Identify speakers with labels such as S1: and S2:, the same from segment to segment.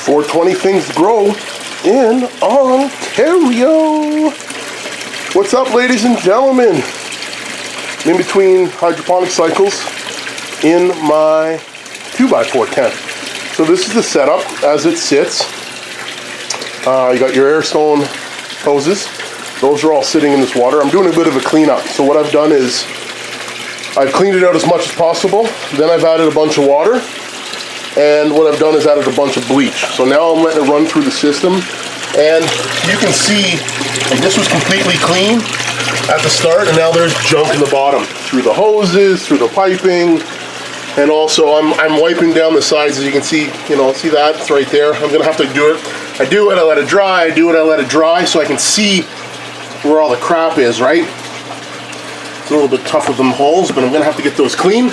S1: 420 things to grow in Ontario. What's up, ladies and gentlemen? In between hydroponic cycles in my 2x4 tent. So this is the setup as it sits. You got your air stone hoses. Those are all sitting in this water. I'm doing a bit of a cleanup. So what I've done is I've cleaned it out as much as possible. Then I've added a bunch of water. And what I've done is added a bunch of bleach. So now I'm letting it run through the system. And you can see like this was completely clean at the start, and now there's junk in the bottom through the hoses, through the piping, and also I'm wiping down the sides. As you can see, see that? It's right there. I'm gonna have to do it. I do it, I let it dry. I do it, I let it dry, so I can see where all the crap is. Right? It's a little bit tough with them holes, but I'm gonna have to get those clean.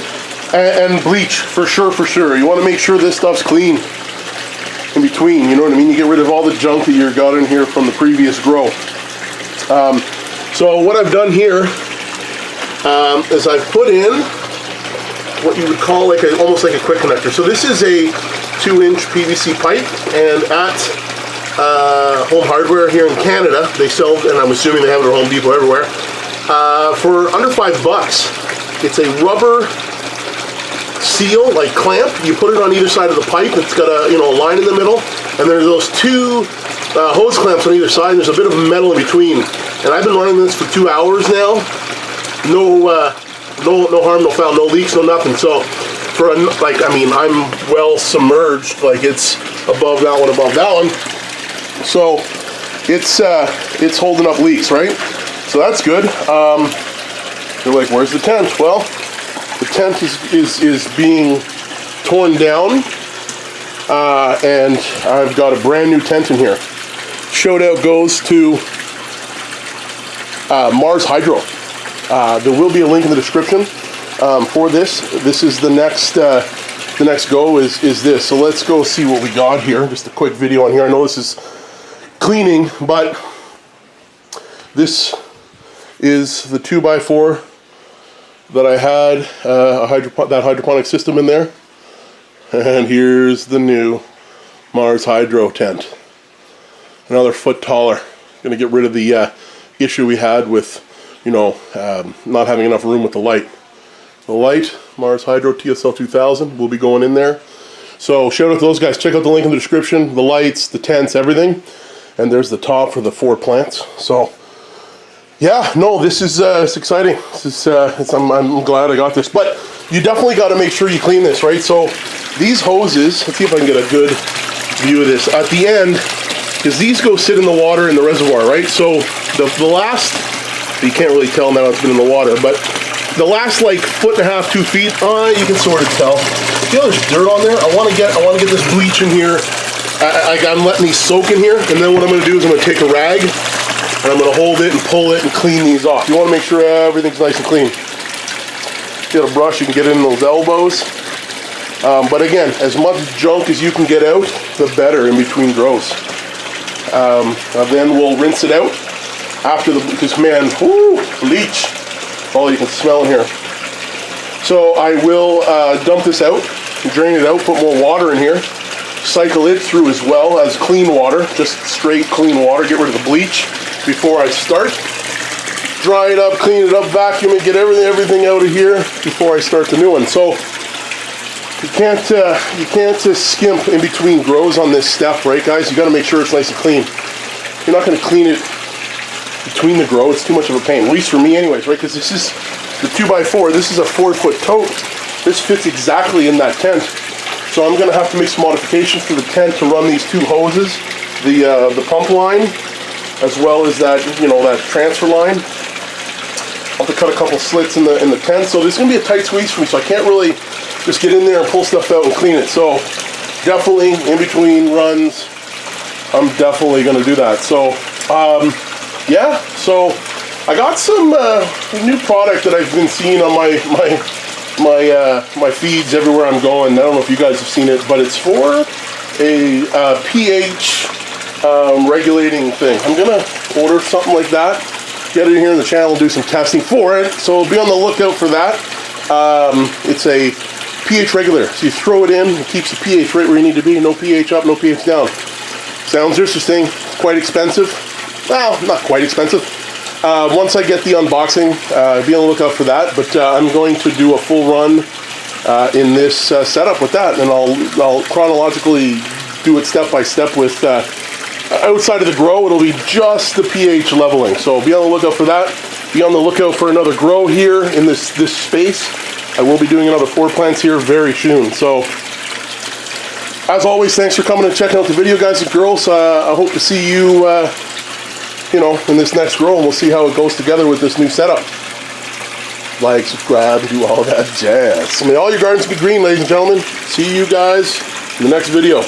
S1: And bleach for sure, for sure. You want to make sure this stuff's clean in between, you know what I mean? You get rid of all the junk that you got in here from the previous grow. So what I've done here is I've put in what you would call almost like a quick connector. So this is a 2-inch PVC pipe, and at Home Hardware here in Canada, they sell, and I'm assuming they have it at Home Depot everywhere, for under $5. It's a rubber seal, like clamp. You put it on either side of the pipe. It's got a line in the middle, and there's those two hose clamps on either side. And there's a bit of metal in between. And I've been running this for 2 hours now. No harm, no foul, no leaks, no nothing. So for I'm well submerged. Like it's above that one, above that one. So it's holding up leaks, right? So that's good. You're like, where's the tent? Well, the tent is being torn down, and I've got a brand new tent in here. Shout out goes to Mars Hydro. There will be a link in the description for this. This is the next go is this. So let's go see what we got here. Just a quick video on here. I know this is cleaning, but this is the 2x4 that I had that hydroponic system in there, and here's the new Mars Hydro tent. Another foot taller. Gonna get rid of the issue we had with not having enough room with the light. The light, Mars Hydro TSL 2000, will be going in there. So shout out to those guys. Check out the link in the description. The lights, the tents, everything, and there's the top for the 4 plants. So. Yeah, no, this is it's exciting. This is I'm glad I got this, but you definitely got to make sure you clean this, right? So these hoses, let's see if I can get a good view of this at the end, because these go sit in the water in the reservoir, right? So the last, you can't really tell now it's been in the water, but the last like 1.5 to 2 feet, you can sort of tell. See how there's dirt on there? I want to get this bleach in here. I'm letting these soak in here, and then what I'm going to do is I'm going to take a rag. And I'm going to hold it and pull it and clean these off. You want to make sure everything's nice and clean. Get a brush, you can get it in those elbows. But again, as much junk as you can get out, the better in between grows. Then we'll rinse it out after because man, bleach. All you can smell in here. So I will dump this out, drain it out, put more water in here. Cycle it through as well as clean water, just straight clean water. Get rid of the bleach before I start. Dry it up, clean it up, vacuum it, get everything out of here before I start the new one. So you can't skimp in between grows on this step, right, guys? You got to make sure it's nice and clean. You're not going to clean it between the grow. It's too much of a pain, at least for me, anyways, right? Because this is the 2x4. This is a 4-foot tote. This fits exactly in that tent. So I'm going to have to make some modifications to the tent to run these 2 hoses, the pump line, as well as that that transfer line. I'll have to cut a couple slits in the tent. So this is going to be a tight squeeze for me. So I can't really just get in there and pull stuff out and clean it. So definitely in between runs, I'm definitely going to do that. So yeah. So I got some new product that I've been seeing on my feeds everywhere I'm going. I don't know if you guys have seen it, but it's for a pH regulating thing. I'm gonna order something like that, get it here in the channel, do some testing for it. So be on the lookout for that. It's a pH regulator. So you throw it in, it keeps the pH right where you need to be. No pH up, no pH down. Sounds interesting. Quite expensive. Well, not quite expensive. Once I get the unboxing, be on the lookout for that. But I'm going to do a full run in this setup with that, and I'll chronologically do it step by step with outside of the grow. It'll be just the pH leveling. So be on the lookout for that. Be on the lookout for another grow here in this space. I will be doing another 4 plants here very soon. So as always, thanks for coming and checking out the video, guys and girls. I hope to see you, in this next grow, and we'll see how it goes together with this new setup. Like, subscribe, do all that jazz. May all your gardens be green, ladies and gentlemen. See you guys in the next video.